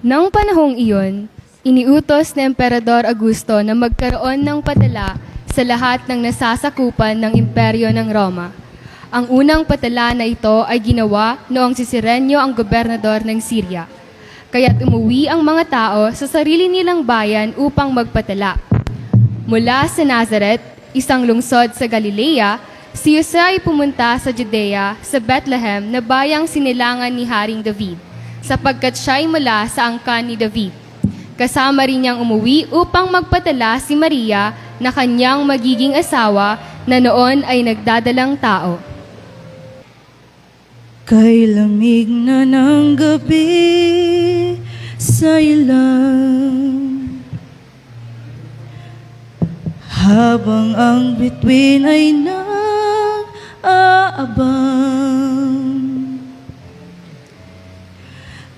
Nang panahong iyon, iniutos ni Emperador Augusto na magkaroon ng patala sa lahat ng nasasakupan ng imperyo ng Roma. Ang unang patala na ito ay ginawa noong si Cirenio ang gobernador ng Syria. Kaya't umuwi ang mga tao sa sarili nilang bayan upang magpatala. Mula sa Nazareth, isang lungsod sa Galilea, si Jose ay pumunta sa Judea, sa Bethlehem na bayang sinilangan ni Haring David, sapagkat siya ay mula sa angkan ni David. Kasama rin niyang umuwi upang magpatala si Maria na kanyang magiging asawa na noon ay nagdadalang tao. Kay lamig na ng gabi sa ilang, habang ang bituin ay nag-aabang,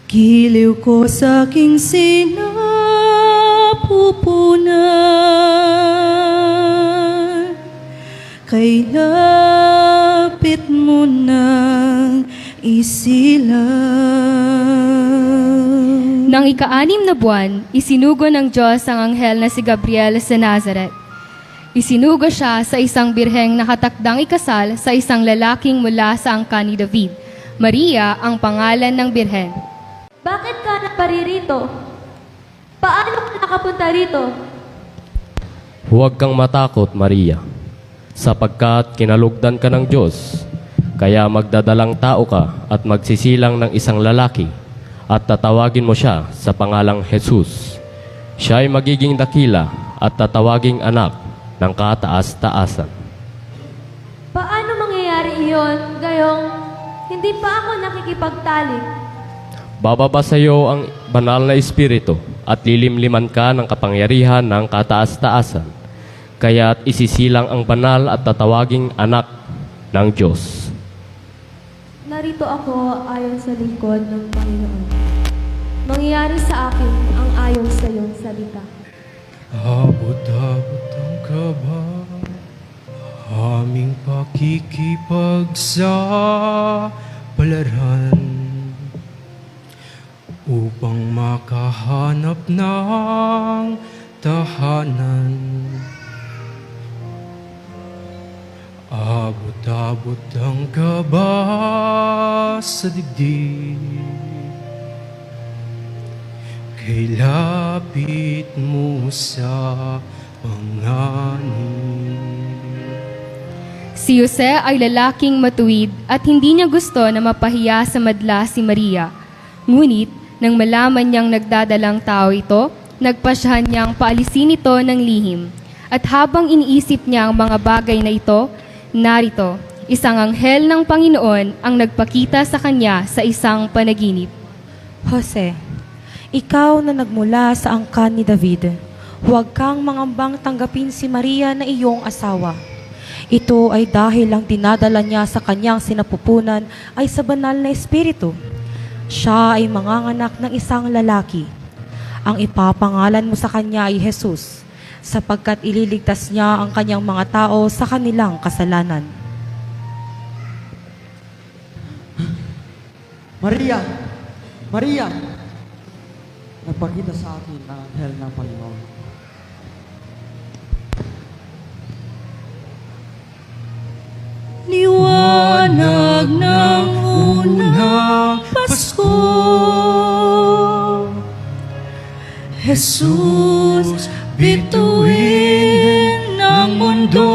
giliw ko sa aking sinapupunan, kay lapit mo ng isilang. Nang ika-6 na buwan, isinugo ng Diyos ang anghel na si Gabriel sa Nazareth. Isinugo siya sa isang birheng nakatakdang ikasal sa isang lalaking mula sa angkan ni David. Maria ang pangalan ng birhen. Bakit ka naparirito? Paano ka nakapunta rito? Huwag kang matakot, Maria, sapagkat kinalugdan ka ng Diyos. Kaya magdadalang tao ka at magsisilang ng isang lalaki at tatawagin mo siya sa pangalang Jesus. Siya ay magiging dakila at tatawaging anak ng kataas-taasan. Paano mangyayari iyon, gayong hindi pa ako nakikipagtalik? Bababa sa iyo ang banal na espiritu at lilimliman ka ng kapangyarihan ng kataas-taasan. Kaya't isisilang ang banal at tatawaging anak ng Diyos. Narito ako ayon sa lingkod ng Panginoon. Mangyayari sa akin ang ayon sa iyong salita. Abot-abot ang kaba, aming pakikipagsapalaran, upang makahanap ng tahanan. Abot-abot ang kaba sa dibdib, kay lapit mo sa panganib. Si Jose ay lalaking matuwid at hindi niya gusto na mapahiya sa madla si Maria. Ngunit, nang malaman niyang nagdadalang tao ito, nagpasyahan niyang paalisin ito ng lihim. At habang iniisip niya ang mga bagay na ito, narito, isang anghel ng Panginoon ang nagpakita sa kanya sa isang panaginip. Jose, ikaw na nagmula sa angkan ni David, huwag kang mangambang tanggapin si Maria na iyong asawa. Ito ay dahil ang dinadala niya sa kanyang sinapupunan ay sa banal na espiritu. Siya ay manganganak ng isang lalaki. Ang ipapangalan mo sa kanya ay Jesus, sapagkat ililigtas niya ang kanyang mga tao sa kanilang kasalanan. Maria! Maria! Nagpakita sa akin ang anghel ng Panginoon. Liwanag ng unang Pasko, Jesus, bituin ng mundo.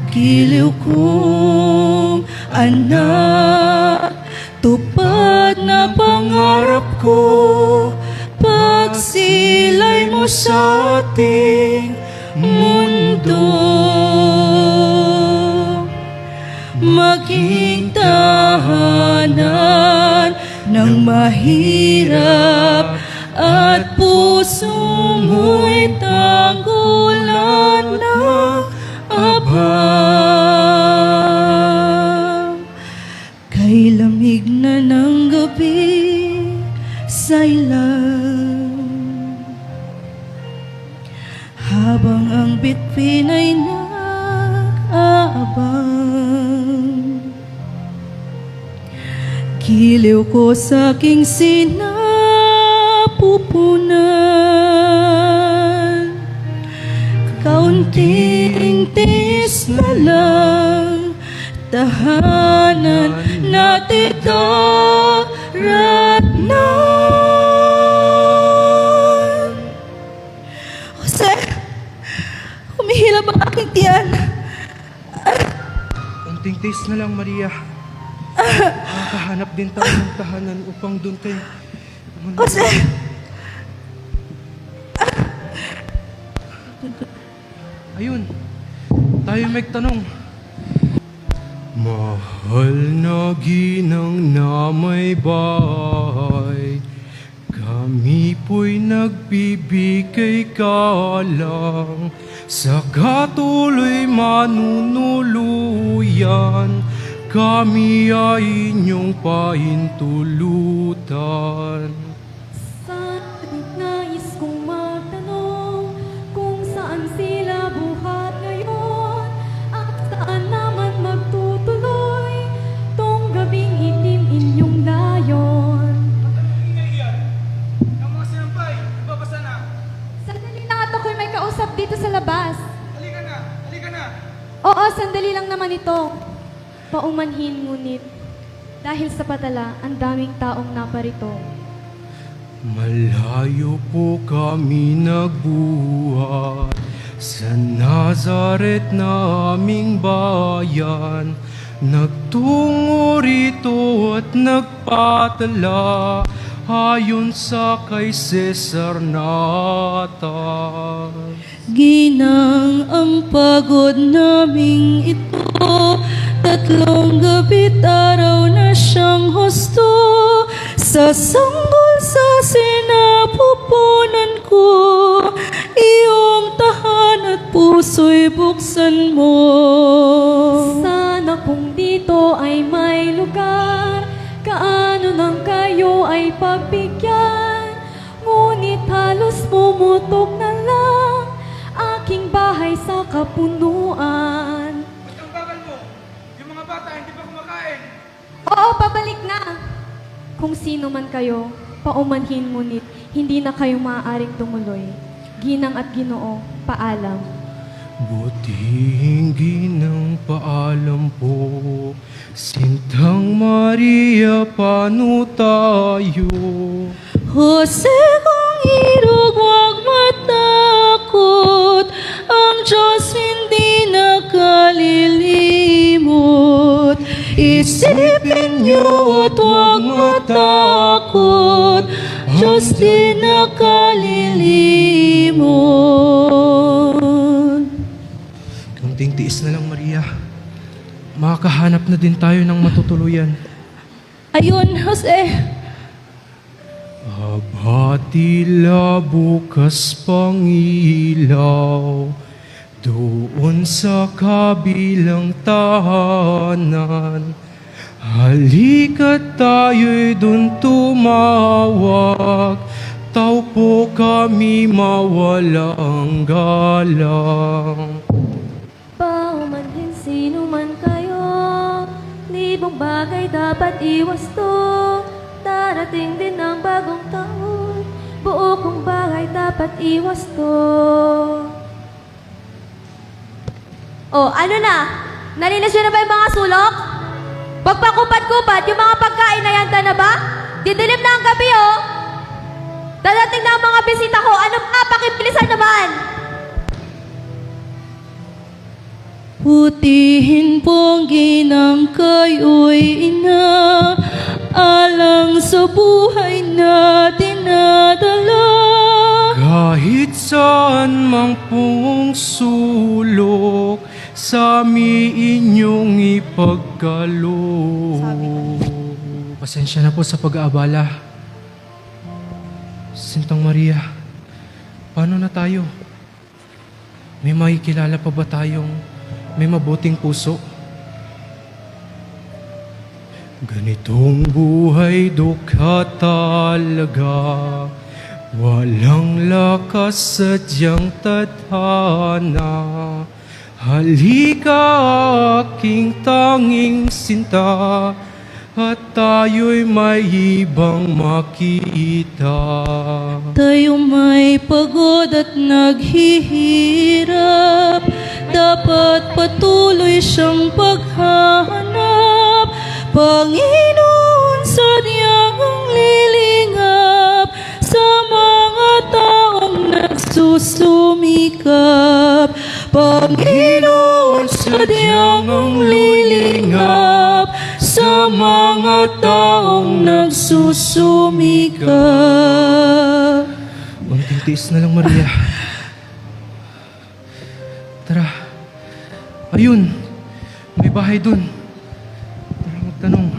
Giliw kong anak, tupad na pangarap ko, pagsilay mo sa ating mundo. Maging tahanan ng mahirap at puso mo'y tanggulan ng abang. Kay lamig na ng gabi sa ilang, habang ang bituin ay nag-aabang, giliw ko sa aking sinapupunan. Kaunting tiis na lang, tahanan natin daratnan. Jose, humihilab ang aking tiyan. Unting taste na lang, Maria. Makahanap din tayo ng tahanan upang doon tayo. Jose! Ayun, tayo may tanong. Mahal na ginang na may bahay, kami po'y nagbibigay kalang sa katuloy manunuluyan. Kami ay inyong pahintulutan. Sa'yo'y nais kong magtanong kung saan sila buhat ngayon at saan naman magtutuloy tong gabing itim inyong layon. Sandali lang at ako'y may kausap dito sa labas. Halika na! Oo, sandali lang naman ito. Paumanhin ngunit dahil sa patala, ang daming taong naparito. Malayo po kami nagbuhat sa Nazaret na aming bayan. Nagtungo rito at nagpatala ayon sa kay Cesar Nata. Ginang ang pagod naming ito, 3 gabi't araw na siyang husto. Sa sanggol sa sinapupunan ko, iyong tahan at puso'y buksan mo. Sana kung dito ay may lugar, kaano nang kayo ay pagbigyan. Ngunit halos pumutok na lang aking bahay sa kapunuan. Oo, pabalik na. Kung sino man kayo, paumanhin ngunit hindi na kayo maaaring tumuloy. Ginang at Ginoo, paalam. Buting ginang paalam po, Sintang Maria, paano tayo? Jose, kung irog, huwag matakot, ang Diyos hindi nakalilimot. Isipin niyo at huwag matakot, Diyos di nakalilimot. Kunting tiis na lang, Maria. Makakahanap na din tayo ng matutuluyan. Ayun, Jose. Abatila bukas pang ilaw, doon sa kabilang tahanan. Halika't tayo'y doon tumawag, tao po kami mawalang galang. Paumanhin sino man kayo, libong bagay dapat iwas to. Darating din ang bagong taon, buo kong bagay dapat iwas to. Oh, ano na? Nalinis yun na ba yung mga sulok? Pagpakupad-kupad, yung mga pagkain na yanda na ba? Didilim na ang gabi, oh! Dadating na ang mga bisita ko, ano pa? Pakibilisan naman! Putihin pong ginang kayo'y ina, alang sa buhay na dinadala. Kahit saan mang pong sulok, sa mi inyong ipagkaloob. Pasensya na po sa pag-aabala. Sintang Maria, paano na tayo? May makikilala pa ba tayong may mabuting puso? Ganitong buhay dukha talaga, walang lakas sadyang tadhana. Halika aking tanging sinta, at tayo'y may ibang makita. Tayo may pagod at naghihirap, dapat patuloy siyang paghahanap. Panginoon, sadyang ang lilingap sa mga taong nagsusumikap. Panginoon, sadyang ang lilingap sa mga taong nagsusumikap. Konting tiis na lang, Maria. Tara. Ayun, may bahay dun. Tara magtanong.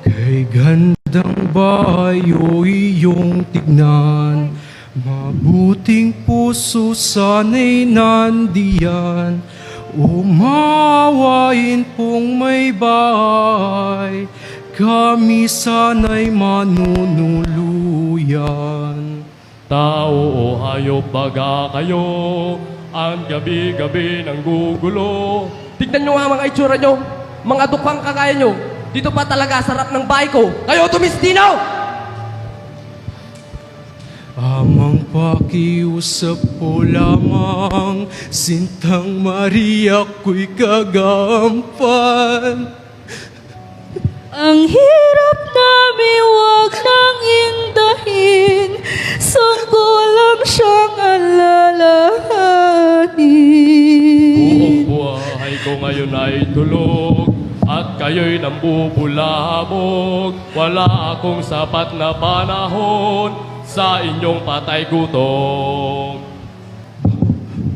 Kay gandang bahay o iyong tignan, mabuting puso sana'y nandiyan. Umawain pong may bahay, kami sana'y manunuluyan. Tao o hayop baga kayo, ang gabi-gabi nang gugulo. Tignan nyo nga mga itsura nyo. Mga dukhang kakaya nyo. Dito pa talaga sarap ng bahay ko. Kayo tumistino! Amang pakiusap ko lamang, Sintang Maria ko'y kagampan. Ang hirap namin wag nang indahin, sanggulang siyang alalahanin. Buong buhay ko ngayon ay tulog, at kayo'y nambubulabog. Wala akong sapat na panahon sa inyong patay gutom.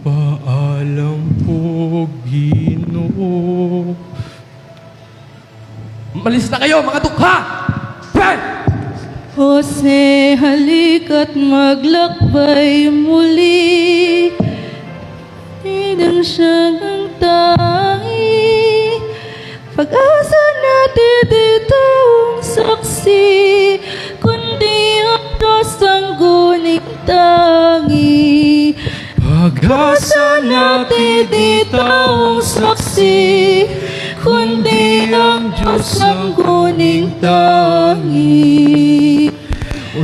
Paalam po, Ginoo. Malis na kayo mga dukha! Ben! Jose, halika't maglakbay muli. Tinang siya ng tangi, pag-asa natin dito ang saksi, kundi ang Diyos ang guning tangi. Pag-asa natin dito ang saksi, kundi ang Diyos ang guning tangi.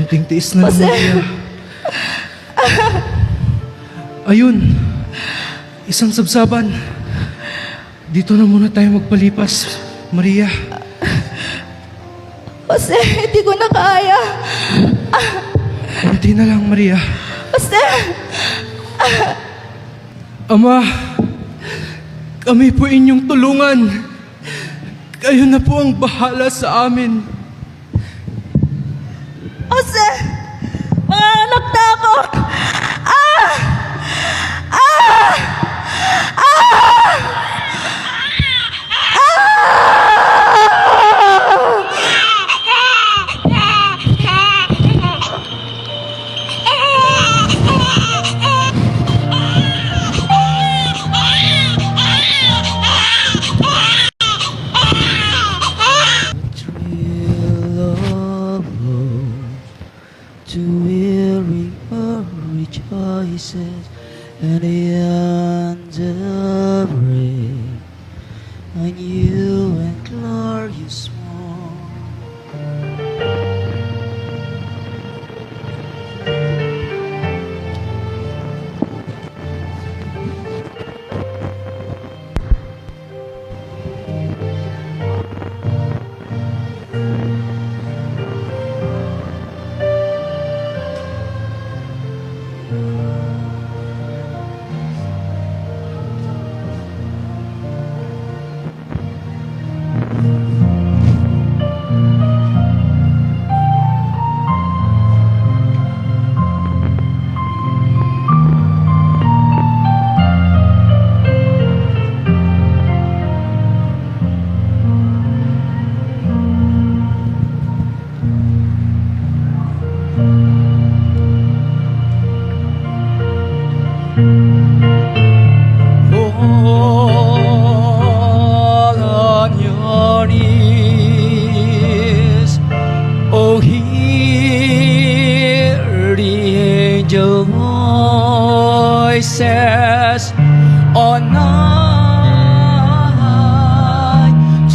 unting tiis na lang, Maria. Ayun, isang sabsaban. Dito na muna tayo magpalipas, Maria. Jose, hindi ko na kaya. Unti na lang, Maria. Jose! Ama, kami po inyong tulungan. Kayo na po ang bahala sa amin. Jose! Mga anak na ako! Thrill of love, to weary heart rejoices, and the end of rain, a new and glorious morn.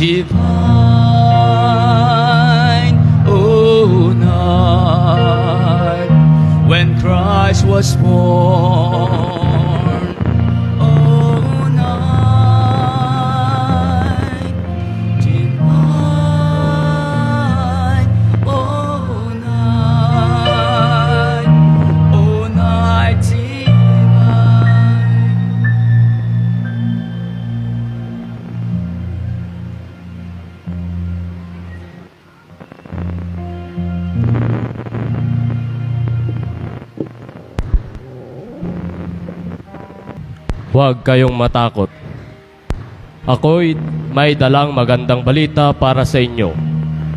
divine, oh night when Christ was born, oh night divine, oh night divine. Huwag kayong matakot. Ako'y may dalang magandang balita para sa inyo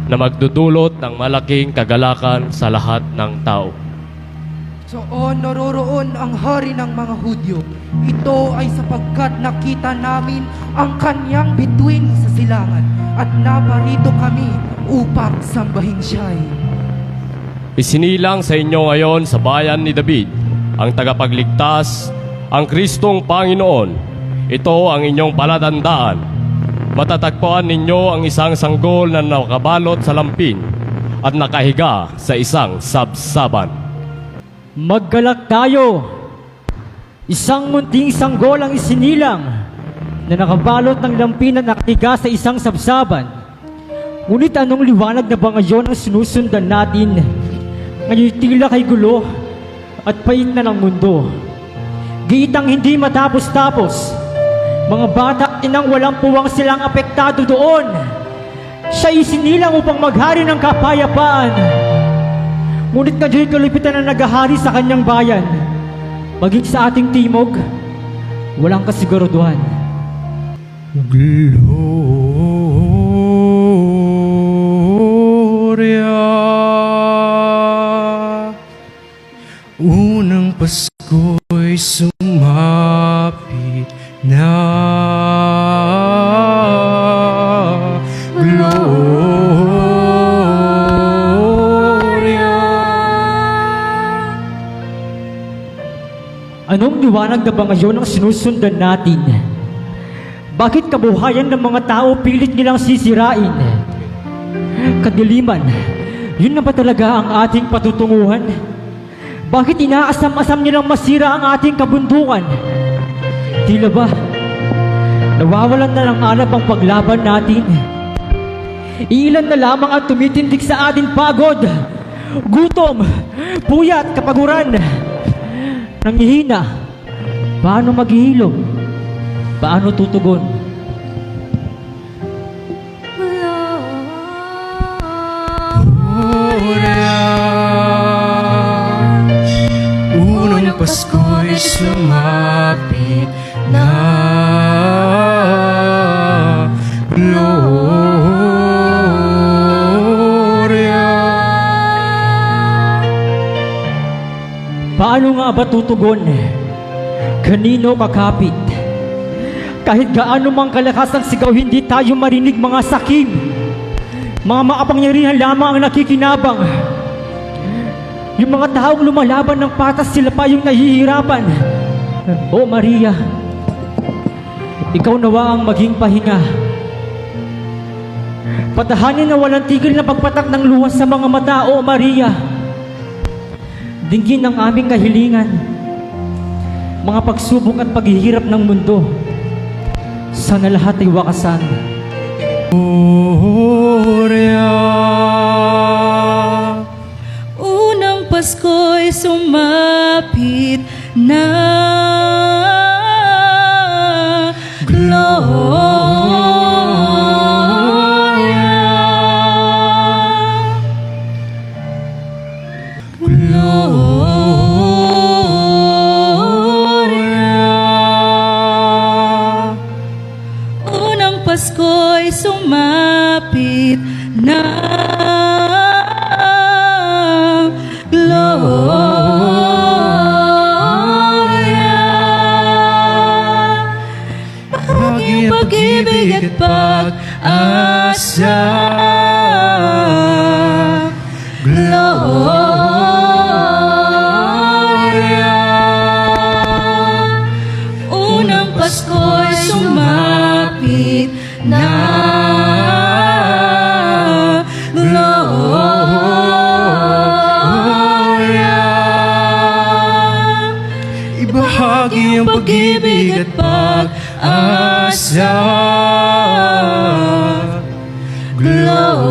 na magdudulot ng malaking kagalakan sa lahat ng tao. Saan naroroon ang hari ng mga Hudyo? Ito ay sapagkat nakita namin ang kanyang bituin sa silangan at naparito kami upang sambahin siya'y. Isinilang sa inyo ngayon sa bayan ni David ang tagapagligtas, ang Kristong Panginoon. Ito ang inyong palatandaan. Matatagpuan ninyo ang isang sanggol na nakabalot sa lampin at nakahiga sa isang sabsaban. Maggalak tayo! Isang munting sanggol ang isinilang na nakabalot ng lampin na nakahiga sa isang sabsaban. Ngunit anong liwanag na ba ngayon ang sinusundan natin? Ngayon tila kay gulo at pait na ng mundo. Giitang hindi matapos-tapos. Mga bata at inang walang puwang silang apektado doon. Siya isinilang upang maghari ng kapayapaan. Ngunit ngayon kalupitan na naghahari sa kanyang bayan. Maging sa ating timog, walang kasiguraduhan. Gloria, unang Pasko'y sumapit na. Gloria. Anong liwanag na ba ngayon ang sinusundan natin? Bakit kabuhayan ng mga tao pilit nilang sisirain? Kadiliman, yun na ba talaga ang ating patutunguhan? Bakit inaasam-asam nilang masira ang ating kabundukan? Tila ba, nawawalan na ng alab ang paglaban natin? Ilan na lamang ang tumitindig sa ating pagod, gutom, puyat, kapaguran. Nanghihina, paano maghihilom? Paano tutugon? Unang Pasko'y sumapit na. Gloria. Paano nga ba tutugon? Kanino kakapit? Kahit gaano mang kalakas ang sigaw, hindi tayo marinig, mga sakim. Mga makapangyarihan lamang ang nakikinabang. Yung mga taong lumalaban ng patas, sila pa yung nahihirapan. O Maria, ikaw nawa ang maging pahinga. Patahanin na walang tigil na pagpatak ng luwas sa mga mata, O Maria. Dinggin ang aming kahilingan. Mga pagsubok at paghihirap ng mundo, sana lahat ay wakasan. Gloria. Unang Pasko'y sumapit na. Unang Pasko'y sumapit na. Gloria. Paging pag-ibig at pag-asa. Gloria. Unang Pasko'y sumapit na. bahagi ang pag-ibig at pag-asa. Gloria.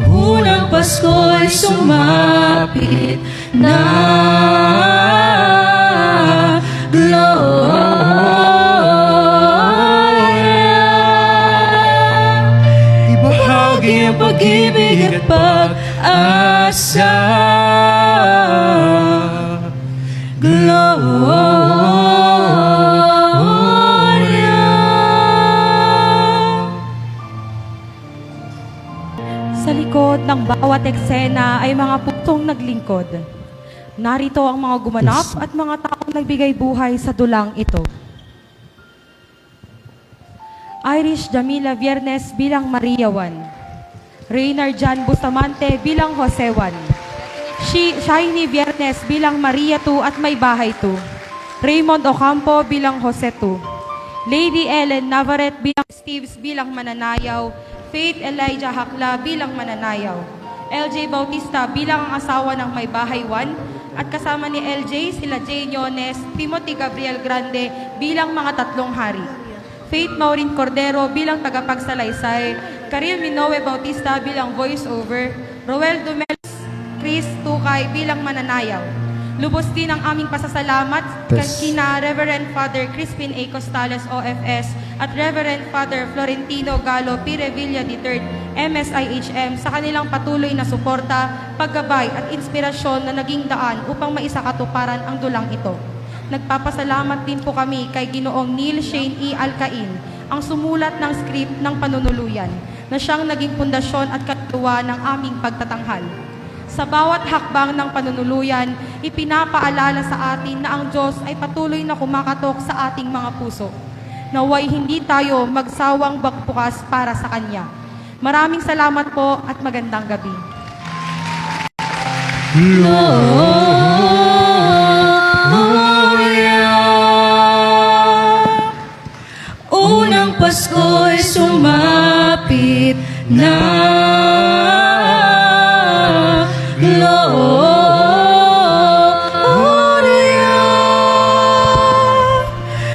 Unang Pasko'y sumapit na. Gloria. Ibahagi ang pag-ibig at pag-asa. Gloria. Sa likod ng bawat eksena ay mga putong naglingkod. Narito ang mga gumanap at mga taong nagbigay buhay sa dulang ito. Irish Jamila Viernes bilang Maria Juan. Reynard Jan Bustamante bilang Jose Juan. Shiny Viernes bilang Maria 2 at May Bahay 2. Raymond Ocampo bilang Jose 2. Lady Ellen Navarrete bilang Steves bilang Mananayaw. Faith Elijah Hakla bilang Mananayaw. LJ Bautista bilang ang asawa ng May Bahay 1 at kasama ni LJ sila Jay Ñones, Timothy Gabriel Grande bilang mga tatlong hari. Faith Maureen Cordero bilang tagapagsalaysay, Karil Minowe Bautista bilang voice-over, Roel Dumel Chris Tukay bilang mananayaw. Lubos din ang aming pasasalamat kina Reverend Father Crispin A. Costales, OFS, at Reverend Father Florentino Galo P. Revilla III, MSIHM, sa kanilang patuloy na suporta, paggabay at inspirasyon na naging daan upang maisakatuparan ang dulang ito. Nagpapasalamat din po kami kay Ginoong Neil Shane E. Alcain, ang sumulat ng script ng panunuluyan, na siyang naging pundasyon at katuwa ng aming pagtatanghal. Sa bawat hakbang ng panunuluyan, ipinapaalala sa atin na ang Diyos ay patuloy na kumakatok sa ating mga puso. Naway hindi tayo magsawang bakbukas para sa Kanya. Maraming salamat po at magandang gabi. Unang Pasko'y sumapit na.